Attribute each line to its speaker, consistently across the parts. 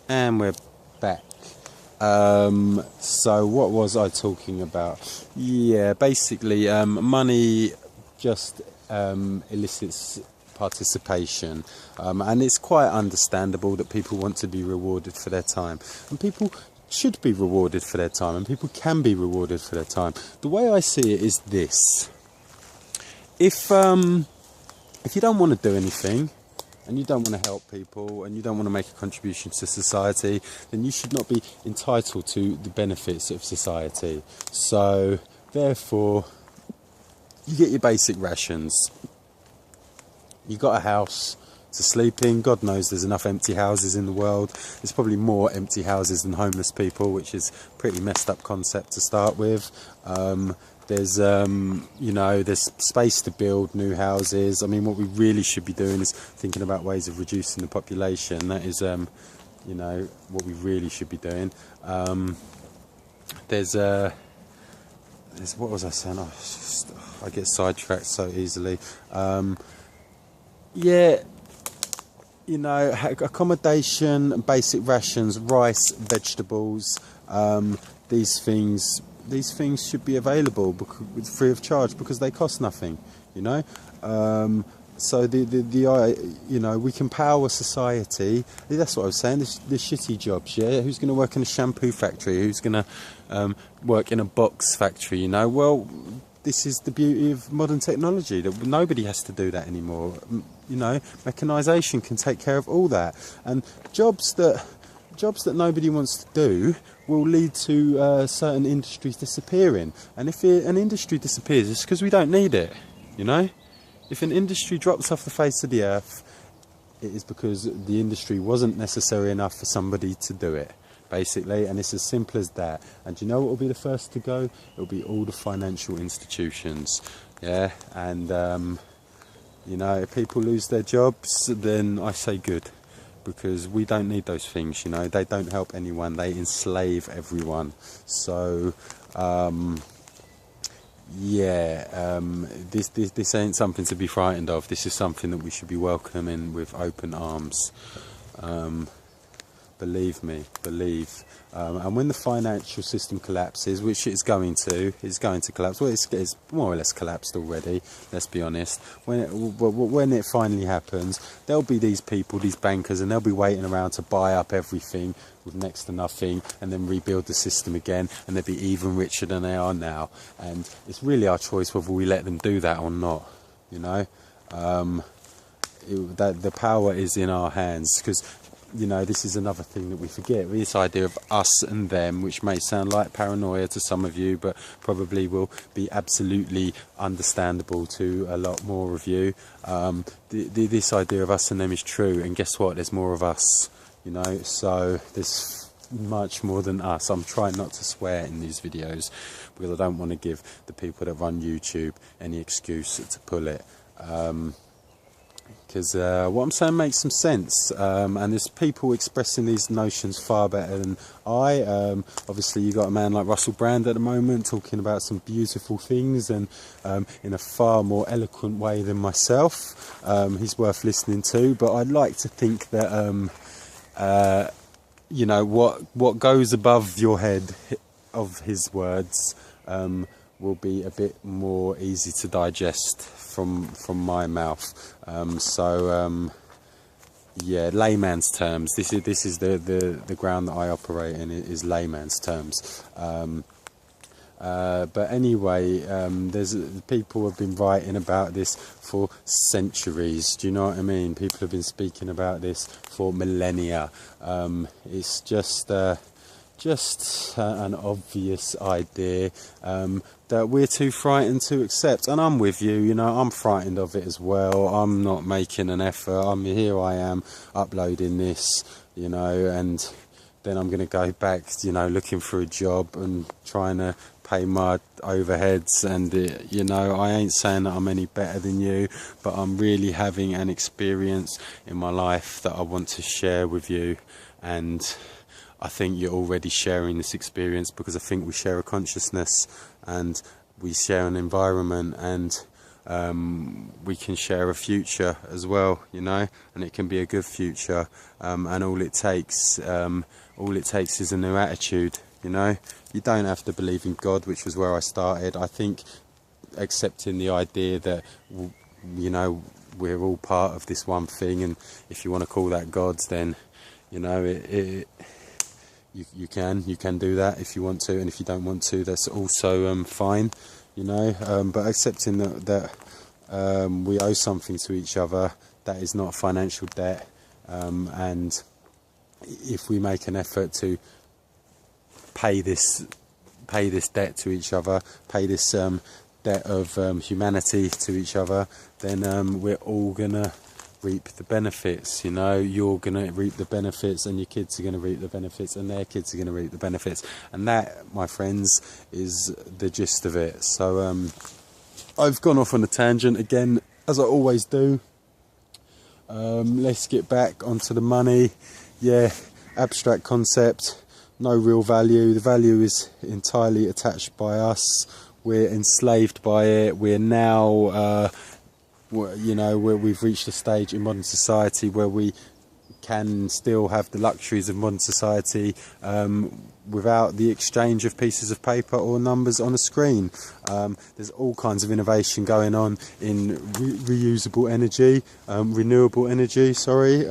Speaker 1: And we're back. So what was I talking about? Yeah, basically, money just elicits participation, and it's quite understandable that people want to be rewarded for their time, and people should be rewarded for their time, and people can be rewarded for their time. The way I see it is this: if you don't want to do anything, and you don't want to help people, and you don't want to make a contribution to society, then you should not be entitled to the benefits of society. So, therefore, you get your basic rations. You got a house to sleep in. God knows there's enough empty houses in the world. There's probably more empty houses than homeless people, which is a pretty messed up concept to start with. There's space to build new houses. I mean, what we really should be doing is thinking about ways of reducing the population. That is, what we really should be doing. What was I saying? I get sidetracked so easily. Accommodation, basic rations, rice, vegetables, these things should be available free of charge because they cost nothing, So we can power society. That's what I was saying. The shitty jobs, yeah. Who's going to work in a shampoo factory? Who's going to work in a box factory? Well, this is the beauty of modern technology, that nobody has to do that anymore. Mechanisation can take care of all that, and jobs that nobody wants to do will lead to certain industries disappearing. And if an industry disappears, it's because we don't need it. If an industry drops off the face of the earth, it is because the industry wasn't necessary enough for somebody to do it, basically, and it's as simple as that. And do you know what will be the first to go? It'll be all the financial institutions, yeah. And if people lose their jobs, then I say good, because we don't need those things. They don't help anyone. They enslave everyone. So this ain't something to be frightened of. This is something that we should be welcoming with open arms. Believe me, and when the financial system collapses, which it's going to collapse. Well, it's more or less collapsed already. Let's be honest. When it finally happens, there'll be these people, these bankers, and they'll be waiting around to buy up everything with next to nothing, and then rebuild the system again, and they'll be even richer than they are now. And it's really our choice whether we let them do that or not. The power is in our hands, because this is another thing that we forget. This idea of us and them, which may sound like paranoia to some of you, but probably will be absolutely understandable to a lot more of you. This idea of us and them is true, and guess what? There's more of us, so there's much more than us. I'm trying not to swear in these videos because I don't want to give the people that run YouTube any excuse to pull it. Because what I'm saying makes some sense, and there's people expressing these notions far better than I. Obviously, you got a man like Russell Brand at the moment talking about some beautiful things, and in a far more eloquent way than myself. He's worth listening to, but I'd like to think that what goes above your head of his words will be a bit more easy to digest from my mouth. Layman's terms. This is the ground that I operate in, is layman's terms. But anyway, there's people have been writing about this for centuries. Do you know what I mean? People have been speaking about this for millennia. It's just an obvious idea that we're too frightened to accept, and I'm with you. I'm frightened of it as well. I'm not making an effort. Here I am uploading this, and then I'm going to go back, looking for a job and trying to pay my overheads, and I ain't saying that I'm any better than you, but I'm really having an experience in my life that I want to share with you, and I think you're already sharing this experience, because I think we share a consciousness and we share an environment, and we can share a future as well, you know, and it can be a good future. And all it takes is a new attitude, you know. You don't have to believe in God, which was where I started. I think accepting the idea that, you know, we're all part of this one thing, and if you want to call that God, then, you know, you can do that if you want to, and if you don't want to, that's also fine, you know. But accepting that we owe something to each other, that is not financial debt, and if we make an effort to pay this debt to each other, pay this debt of humanity to each other, then we're all gonna reap the benefits, you know. You're gonna reap the benefits, and your kids are gonna reap the benefits, and their kids are gonna reap the benefits, and that, my friends, is the gist of it. So I've gone off on a tangent again, as I always do. Let's get back onto the money. Yeah, abstract concept, no real value. The value is entirely attached by us. We're enslaved by it. We're now, you know, where we've reached a stage in modern society where we can still have the luxuries of modern society without the exchange of pieces of paper or numbers on a screen. There's all kinds of innovation going on in reusable energy, renewable energy, sorry.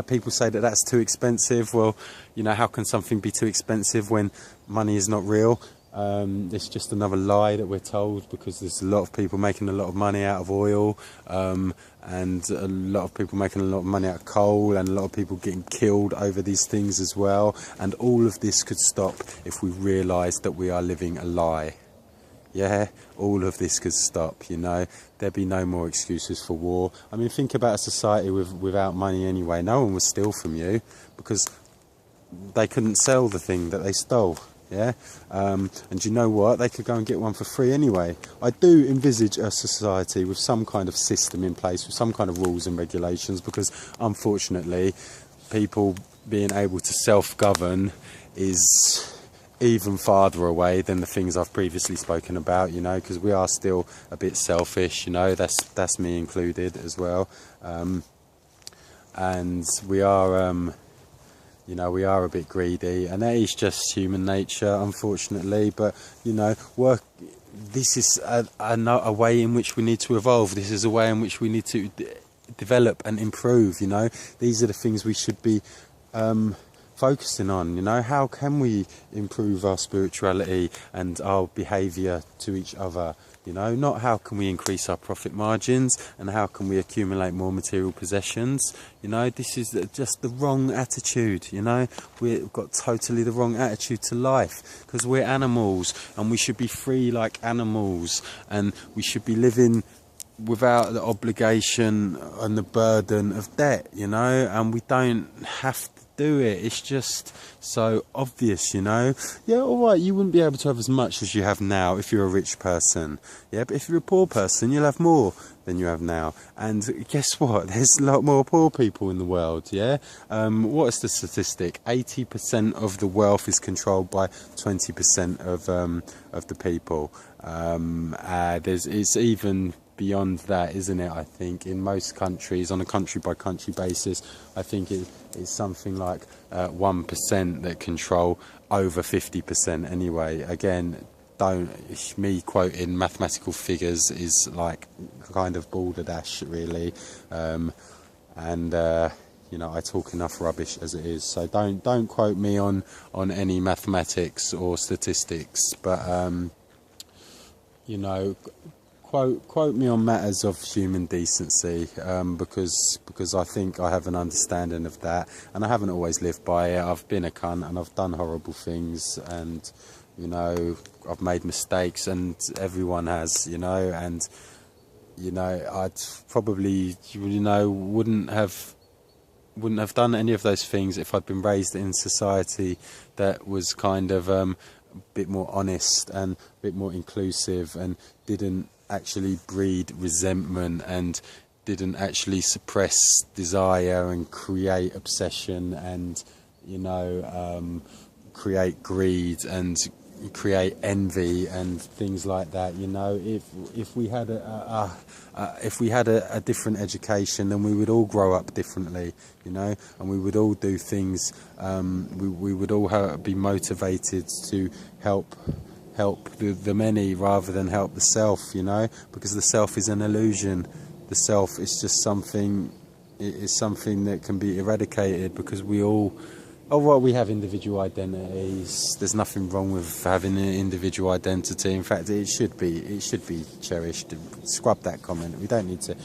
Speaker 1: People say that that's too expensive. Well, you know, how can something be too expensive when money is not real? It's just another lie that we're told, because there's a lot of people making a lot of money out of oil, and a lot of people making a lot of money out of coal, and a lot of people getting killed over these things as well. And all of this could stop if we realised that we are living a lie. Yeah, all of this could stop, you know. There'd be no more excuses for war. I mean, think about a society without money anyway. No one would steal from you, because they couldn't sell the thing that they stole. Yeah, and you know what? They could go and get one for free anyway. I do envisage a society with some kind of system in place, with some kind of rules and regulations, because unfortunately, people being able to self-govern is even farther away than the things I've previously spoken about, you know, because we are still a bit selfish, you know. That's me included as well, and we are. You know, we are a bit greedy, and that is just human nature, unfortunately. But, you know, this is a way in which we need to evolve. This is a way in which we need to develop and improve, you know. These are the things we should be focusing on, you know. How can we improve our spirituality and our behaviour to each other? You know, not how can we increase our profit margins and how can we accumulate more material possessions. You know, this is just the wrong attitude, you know. We've got totally the wrong attitude to life, because we're animals and we should be free like animals, and we should be living without the obligation and the burden of debt, you know, and we don't have to do it. It's just so obvious, you know. Yeah, alright, you wouldn't be able to have as much as you have now if you're a rich person. Yeah, but if you're a poor person, you'll have more than you have now. And guess what? There's a lot more poor people in the world, yeah? What is the statistic? 80% of the wealth is controlled by 20% of the people. It's even beyond that, isn't it? I think in most countries, on a country by country basis, I think it's something like 1% that control over 50% anyway. Again, me quoting mathematical figures is like kind of balderdash, really, and you know, I talk enough rubbish as it is, so don't quote me on any mathematics or statistics, but you know, quote me on matters of human decency, because I think I have an understanding of that, and I haven't always lived by it. I've been a cunt and I've done horrible things, and you know, I've made mistakes, and everyone has, you know, and you know, I'd probably, you know, wouldn't have done any of those things if I'd been raised in society that was kind of a bit more honest and a bit more inclusive, and didn't actually breed resentment, and didn't actually suppress desire and create obsession, and you know, create greed, and create envy and things like that. You know, if we had if we had a different education, then we would all grow up differently. You know, and we would all do things. We would all be motivated to help the many rather than help the self. You know, because the self is an illusion. The self is just something. It is something that can be eradicated, because we all. Oh, well, we have individual identities. There's nothing wrong with having an individual identity. In fact, it should be cherished. Scrub that comment. We don't need to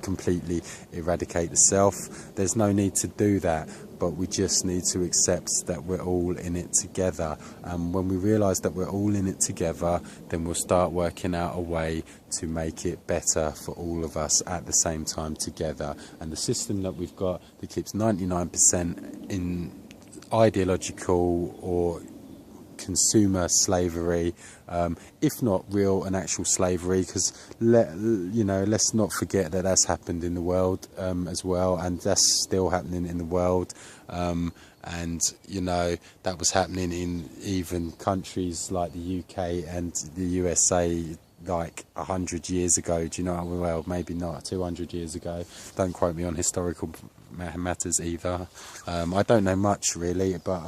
Speaker 1: completely eradicate the self. There's no need to do that. But we just need to accept that we're all in it together. And when we realise that we're all in it together, then we'll start working out a way to make it better for all of us at the same time together. And the system that we've got that keeps 99% in ideological or consumer slavery, if not real and actual slavery, because let's not forget that that's happened in the world as well, and that's still happening in the world, and you know that was happening in even countries like the UK and the USA like 100 years ago. Do you know? Well, maybe not 200 years ago. Don't quote me on historical matters either. I don't know much really, but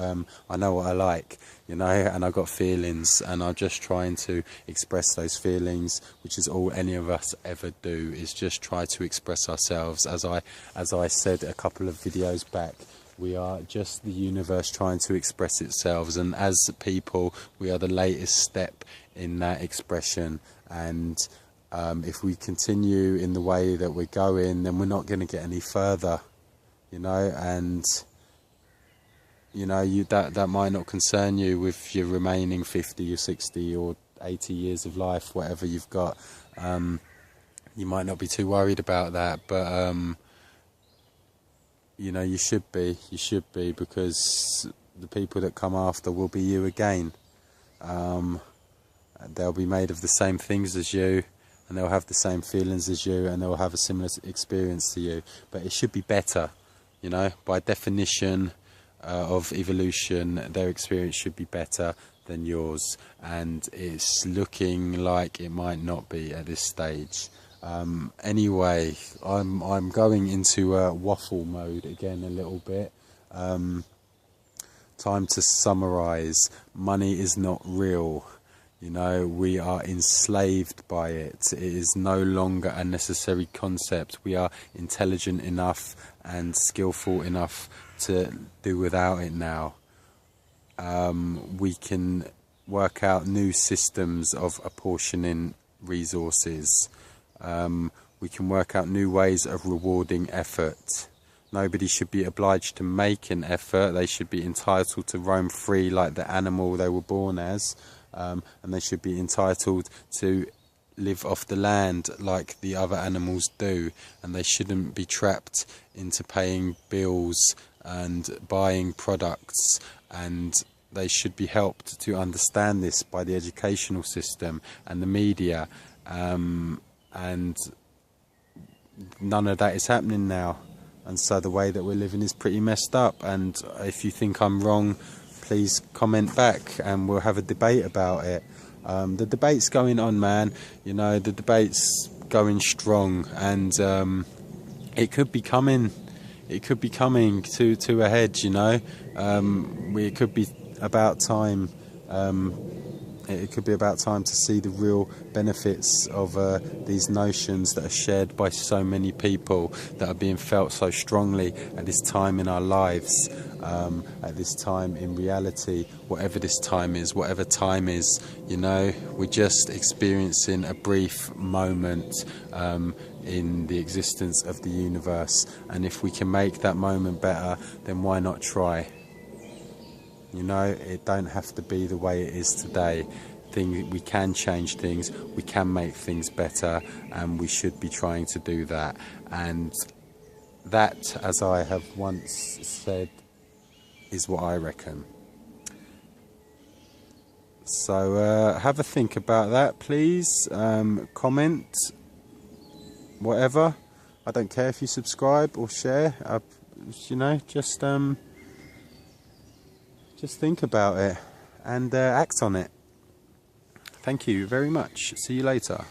Speaker 1: I know what I like, you know, and I've got feelings, and I'm just trying to express those feelings, which is all any of us ever do, is just try to express ourselves. As I said a couple of videos back, we are just the universe trying to express itself, and as people we are the latest step in that expression. And if we continue in the way that we're going, then we're not going to get any further, you know. And you know, that might not concern you with your remaining 50 or 60 or 80 years of life, whatever you've got. You might not be too worried about that, but you know, you should be, because the people that come after will be you again. They'll be made of the same things as you, and they'll have the same feelings as you, and they'll have a similar experience to you, but it should be better. You know, by definition of evolution, their experience should be better than yours, and it's looking like it might not be at this stage. Anyway, I'm going into waffle mode again a little bit. Time to summarize. Money is not real. You know, we are enslaved by it. It is no longer a necessary concept. We are intelligent enough and skillful enough to do without it now. We can work out new systems of apportioning resources. We can work out new ways of rewarding effort. Nobody should be obliged to make an effort. They should be entitled to roam free like the animal they were born as. And they should be entitled to live off the land like the other animals do, and they shouldn't be trapped into paying bills and buying products, and they should be helped to understand this by the educational system and the media, and none of that is happening now, and so the way that we're living is pretty messed up. And if you think I'm wrong, please comment back and we'll have a debate about it. The debate's going on, man. You know, the debate's going strong, and it could be coming. It could be coming to a head. You know, it could be about time. It could be about time to see the real benefits of these notions that are shared by so many people, that are being felt so strongly at this time in our lives, at this time in reality, whatever this time is, whatever time is. You know, we're just experiencing a brief moment in the existence of the universe, and if we can make that moment better, then why not try? You know, it don't have to be the way it is today. We can change things, we can make things better, and we should be trying to do that. And that, as I have once said, is what I reckon. So have a think about that, please. Comment, whatever. I don't care if you subscribe or share. You know, just think about it and act on it. Thank you very much. See you later.